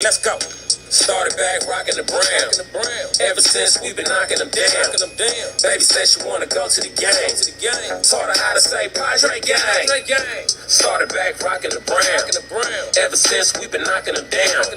Let's go. Started back rocking the brown. Ever since we been knocking them down. Baby said she wanna go to the game. Taught her how to say Padres gang. Started back rocking the brown. Ever since we been knocking them down.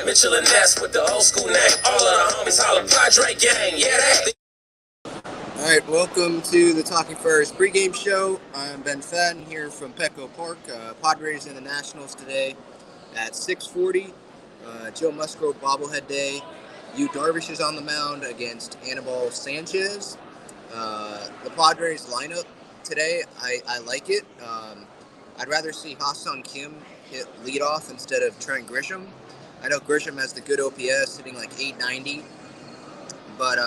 Mitchell and Ness with the old school name. All of the homies holler Padres gang. Yeah, they. All right, welcome to the Talking Friars pregame show. I'm Ben Fadden here from Petco Park. Padres and the Nationals today at 6:40. Joe Musgrove bobblehead day. Yu Darvish is on the mound against Anibal Sanchez. The Padres lineup today, I like it. I'd rather see Ha-Seong Kim hit leadoff instead of Trent Grisham. I know Grisham has the good OPS, hitting like 890, but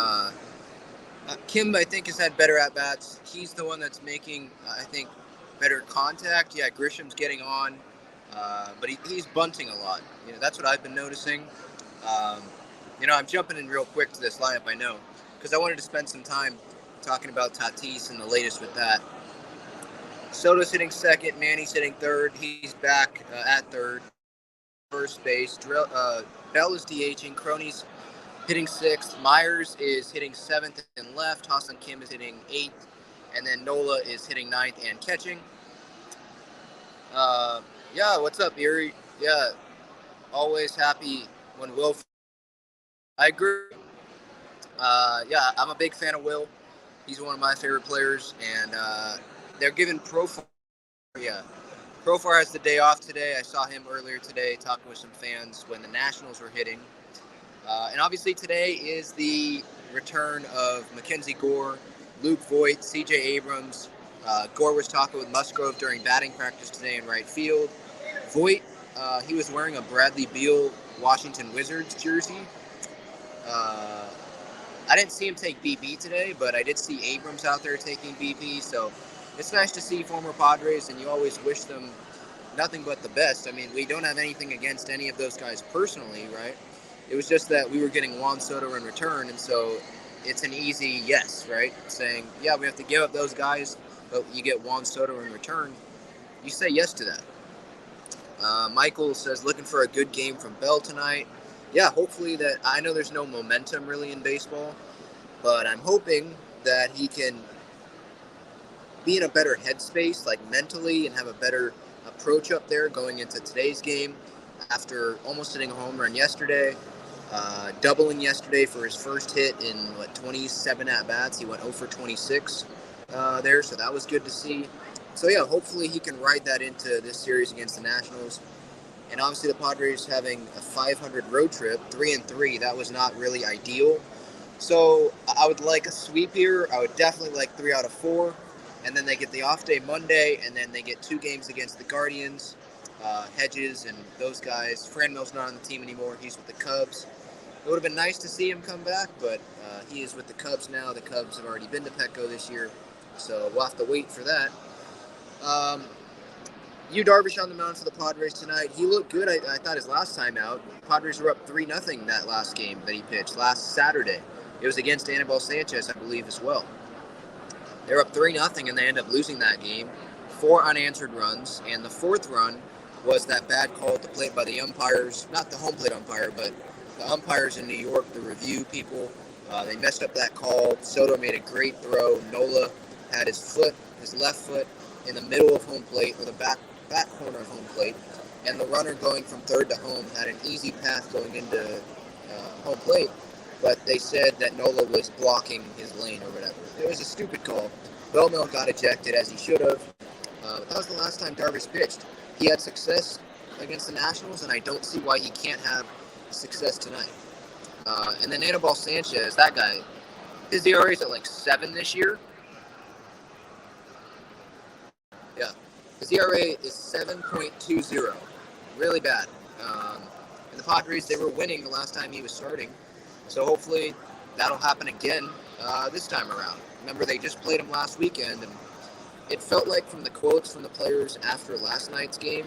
Kim, I think, has had better at-bats. He's the one that's making, I think, better contact. Yeah, Grisham's getting on, but he's bunting a lot. That's what I've been noticing. I'm jumping in real quick to this lineup, I know, because I wanted to spend some time talking about Tatis and the latest with that. Soto's hitting second, Manny's hitting third. He's back at third. First base. Bell is DHing. Crony's hitting sixth. Myers is hitting seventh and left. Ha-Seong Kim is hitting eighth. And then Nola is hitting ninth and catching. What's up, Erie? Yeah, always happy when Will. I agree. I'm a big fan of Will. He's one of my favorite players. And they're giving Profar. Yeah, Profar has the day off today. I saw him earlier today talking with some fans when the Nationals were hitting. And obviously today is the return of Mackenzie Gore, Luke Voit, C.J. Abrams. Gore was talking with Musgrove during batting practice today in right field. Voit, he was wearing a Bradley Beal Washington Wizards jersey. I didn't see him take BP today, but I did see Abrams out there taking BP. So it's nice to see former Padres, and you always wish them nothing but the best. I mean, we don't have anything against any of those guys personally, right? It was just that we were getting Juan Soto in return, and so it's an easy yes, right? Saying, yeah, we have to give up those guys, but you get Juan Soto in return. You say yes to that. Michael says, looking for a good game from Bell tonight. Yeah, hopefully that. I know there's no momentum really in baseball, but I'm hoping that he can be in a better headspace, like mentally, and have a better approach up there going into today's game after almost hitting a home run yesterday. Doubling yesterday for his first hit in 27 at-bats. He went 0 for 26 there, so that was good to see. So yeah, hopefully he can ride that into this series against the Nationals. And obviously the Padres having a 500 road trip, 3-3, that was not really ideal. So I would like a sweep here. I would definitely like 3 out of 4. And then they get the off day Monday, and then they get 2 games against the Guardians, Hedges and those guys. Franmil's not on the team anymore. He's with the Cubs. It would have been nice to see him come back, but he is with the Cubs now. The Cubs have already been to Petco this year, so we'll have to wait for that. Yu Darvish on the mound for the Padres tonight. He looked good, I thought, his last time out. Padres were up 3-0 that last game that he pitched, last Saturday. It was against Anibal Sanchez, I believe, as well. They were up 3-0, and they ended up losing that game. 4 unanswered runs, and the 4th run was that bad call at the plate by the umpires, not the home plate umpire, but the umpires in New York, the review people. They messed up that call. Soto made a great throw. Nola had his left foot in the middle of home plate, or the back corner of home plate, and the runner going from third to home had an easy path going into home plate, but they said that Nola was blocking his lane or whatever. It was a stupid call. Belmel got ejected, as he should have. That was the last time Darvish pitched. He had success against the Nationals, and I don't see why he can't have success tonight. And then Anibal Sanchez, that guy, his ERA is at like 7 this year. Yeah. His ERA is 7.20. Really bad. And the Padres, they were winning the last time he was starting. So hopefully that'll happen again this time around. Remember, they just played him last weekend, and it felt like from the quotes from the players after last night's game,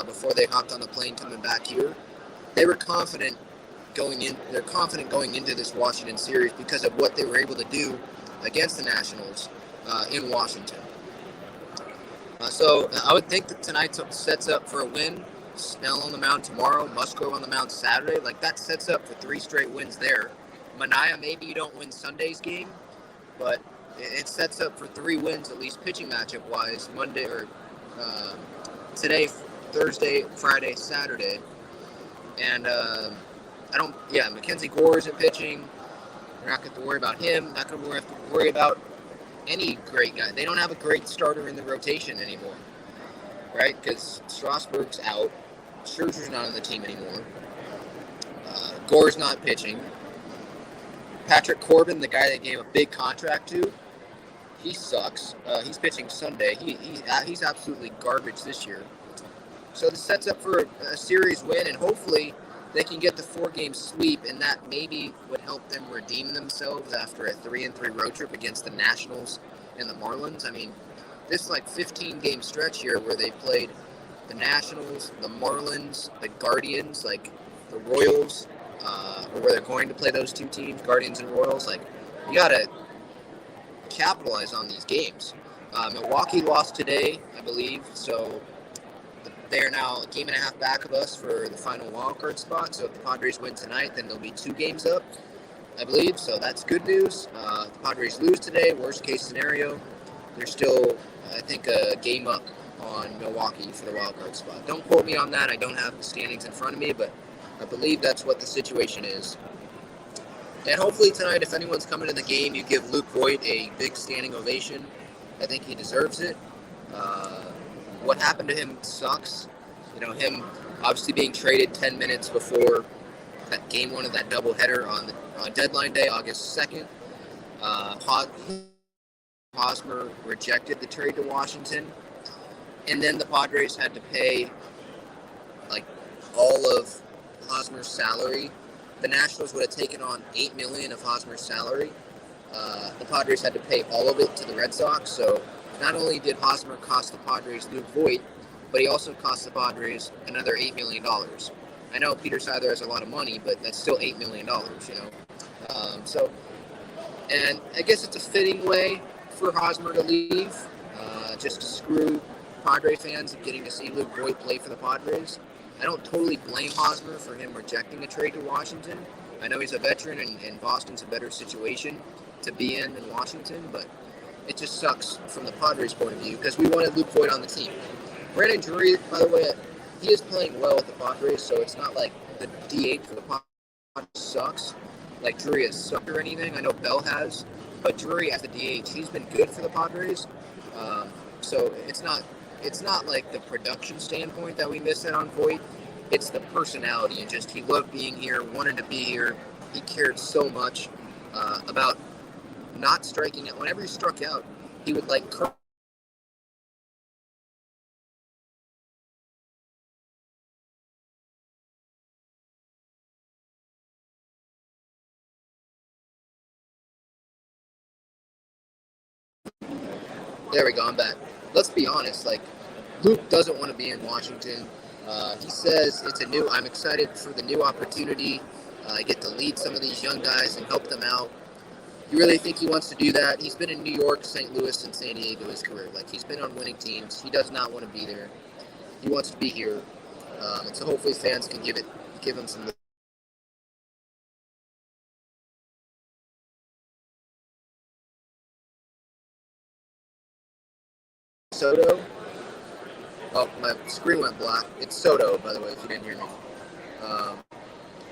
before they hopped on the plane coming back here, they were confident going in. They're confident going into this Washington series because of what they were able to do against the Nationals in Washington. So I would think that tonight sets up for a win. Snell on the mound tomorrow, Musgrove on the mound Saturday. Like, that sets up for 3 straight wins there. Mania, maybe you don't win Sunday's game, but it sets up for 3 wins, at least pitching matchup-wise, Monday or today, Thursday, Friday, Saturday. And Mackenzie Gore isn't pitching. We're not going to worry about him. Not going to have to worry about any great guy. They don't have a great starter in the rotation anymore, right? Because Strasburg's out. Scherzer's not on the team anymore. Gore's not pitching. Patrick Corbin, the guy they gave a big contract to, he sucks. He's pitching Sunday. He's absolutely garbage this year. So this sets up for a series win, and hopefully they can get the 4-game sweep, and that maybe would help them redeem themselves after a 3-3 road trip against the Nationals and the Marlins. I mean, this 15-game stretch here where they played the Nationals, the Marlins, the Guardians, the Royals, or where they're going to play those 2 teams, Guardians and Royals. You got to capitalize on these games. Milwaukee lost today, I believe, so they are now a game and a half back of us for the final wildcard spot. So if the Padres win tonight, then they'll be 2 games up, I believe. So that's good news. If the Padres lose today, worst case scenario, they're still, I think, a game up on Milwaukee for the wildcard spot. Don't quote me on that. I don't have the standings in front of me, but I believe that's what the situation is. And hopefully tonight, if anyone's coming to the game, you give Luke Voit a big standing ovation. I think he deserves it. What happened to him sucks. Him obviously being traded 10 minutes before that game 1 of that doubleheader on deadline day, August 2nd. Hosmer rejected the trade to Washington. And then the Padres had to pay all of Hosmer's salary. The Nationals would have taken on $8 million of Hosmer's salary. The Padres had to pay all of it to the Red Sox. So not only did Hosmer cost the Padres Luke Voit, but he also cost the Padres another $8 million. I know Peter Seidler has a lot of money, but that's still $8 million, and I guess it's a fitting way for Hosmer to leave, just to screw Padre fans of getting to see Luke Voit play for the Padres. I don't totally blame Hosmer for him rejecting a trade to Washington. I know he's a veteran, and Boston's a better situation to be in than Washington, but it just sucks from the Padres' point of view because we wanted Luke Voit on the team. Brandon Drury, by the way, he is playing well with the Padres, so it's not like the DH for the Padres sucks. Drury has sucked or anything. I know Bell has, but Drury as the DH, he's been good for the Padres. So it's not like the production standpoint that we miss out on Voit. It's the personality and just he loved being here, wanted to be here. He cared so much about not striking out. Whenever he struck out, he would There we go, I'm back. Let's be honest, Luke doesn't want to be in Washington. He says I'm excited for the new opportunity. I get to lead some of these young guys and help them out. You really think he wants to do that? He's been in New York, St. Louis, and San Diego his career. He's been on winning teams. He does not want to be there. He wants to be here. And so hopefully fans can give him some. Soto. Oh, my screen went black. It's Soto, by the way, if you didn't hear me.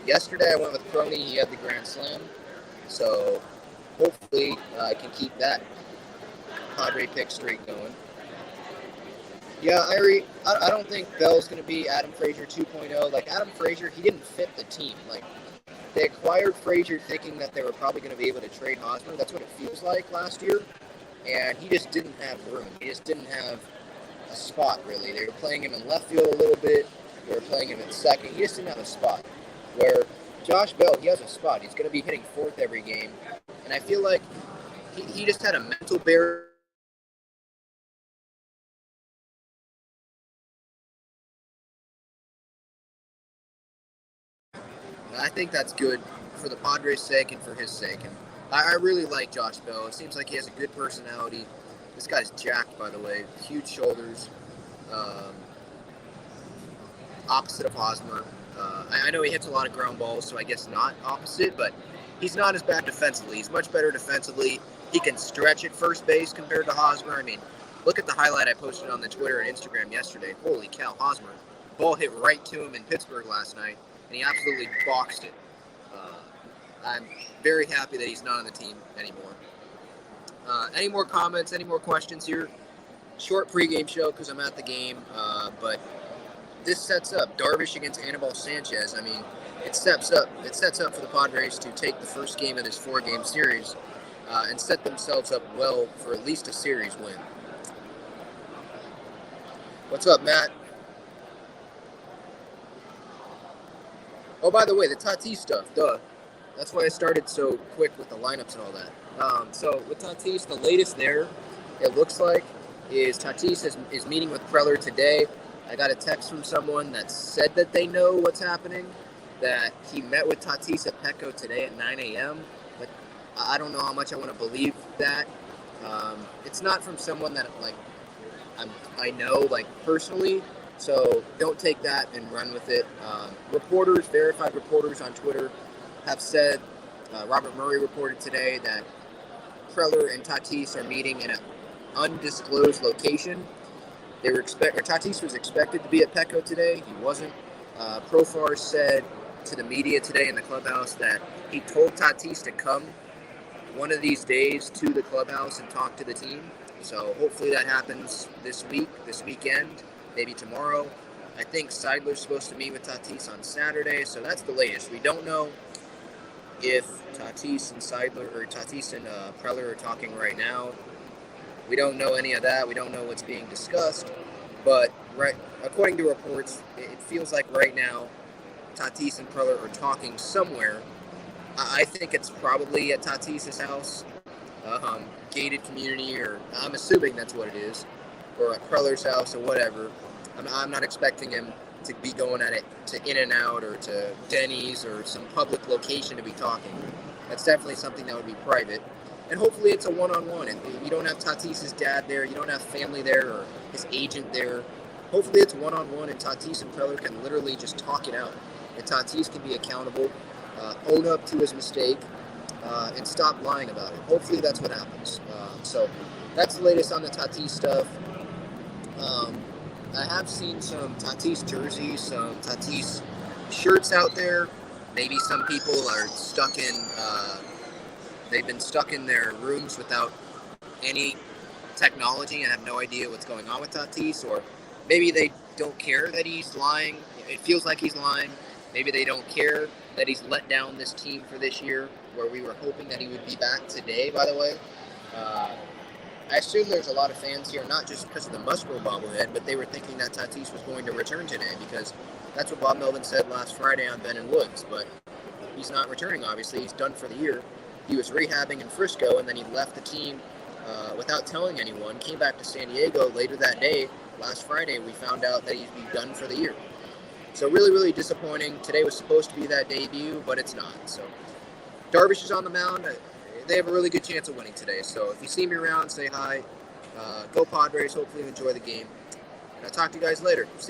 Yesterday I went with Crony. He had the grand slam. So hopefully I can keep that Padre pick streak going. Yeah, I don't think Bell's going to be Adam Frazier 2.0. Adam Frazier, he didn't fit the team. They acquired Frazier thinking that they were probably going to be able to trade Hosmer. That's what it feels like last year. And he just didn't have room. He just didn't have a spot, really. They were playing him in left field a little bit. They were playing him in second. He just didn't have a spot. Where Josh Bell, he has a spot. He's going to be hitting fourth every game. And I feel like he just had a mental barrier. I think that's good for the Padres' sake and for his sake. And I really like Josh Bell. It seems like he has a good personality. This guy's jacked, by the way. Huge shoulders. opposite of Hosmer. I know he hits a lot of ground balls, so I guess not opposite, but he's not as bad defensively. He's much better defensively. He can stretch at first base compared to Hosmer. I mean, look at the highlight I posted on the Twitter and Instagram yesterday. Holy cow, Hosmer. Ball hit right to him in Pittsburgh last night, and he absolutely boxed it. I'm very happy that he's not on the team anymore. Any more comments, any more questions here? Short pregame show because I'm at the game, but this sets up Darvish against Anibal Sanchez. I mean, it sets up for the Padres to take the first game of this 4-game series and set themselves up well for at least a series win. What's up, Matt? Oh, by the way, the Tatis stuff, duh. That's why I started so quick with the lineups and all that. So with Tatis, the latest there, it looks like, is Tatis is meeting with Preller today. I got a text from someone that said that they know what's happening, that he met with Tatis at Petco today at 9 a.m., but I don't know how much I want to believe that. It's not from someone that, like, I know, like, personally, so don't take that and run with it. Reporters, verified reporters on Twitter have said, Robert Murray reported today that Preller and Tatis are meeting in an undisclosed location. Tatis was expected to be at Petco today. He wasn't. Profar said to the media today in the clubhouse that he told Tatis to come one of these days to the clubhouse and talk to the team. So hopefully that happens this weekend, maybe tomorrow. I think Seidler's supposed to meet with Tatis on Saturday, so that's the latest. We don't know if Tatis and Preller are talking right now. We don't know any of that. We don't know what's being discussed. But according to reports, it feels like right now Tatis and Preller are talking somewhere. I think it's probably at Tatis' house, gated community, or I'm assuming that's what it is, or at Preller's house or whatever. I'm not expecting him to be going at it to In-N-Out or to Denny's or some public location to be talking. That's definitely something that would be private. And hopefully it's a one-on-one. And you don't have Tatis' dad there, you don't have family there or his agent there. Hopefully it's one-on-one and Tatis and Preller can literally just talk it out. And Tatis can be accountable, own up to his mistake, and stop lying about it. Hopefully that's what happens. So that's the latest on the Tatis stuff. I have seen some Tatis jerseys, some Tatis shirts out there. Maybe some people are they've been stuck in their rooms without any technology and have no idea what's going on with Tatis, or maybe they don't care that he's lying. It feels like he's lying. Maybe they don't care that he's let down this team for this year, where we were hoping that he would be back today, by the way. I assume there's a lot of fans here, not just because of the Musgrove bobblehead, but they were thinking that Tatis was going to return today, because that's what Bob Melvin said last Friday on Ben and Woods. But he's not returning, obviously. He's done for the year. He was rehabbing in Frisco, and then he left the team without telling anyone, came back to San Diego later that day. Last Friday, we found out that he's done for the year. So really, really disappointing. Today was supposed to be that debut, but it's not. So Darvish is on the mound. They have a really good chance of winning today. So if you see me around, say hi. Go Padres. Hopefully you enjoy the game. And I'll talk to you guys later. See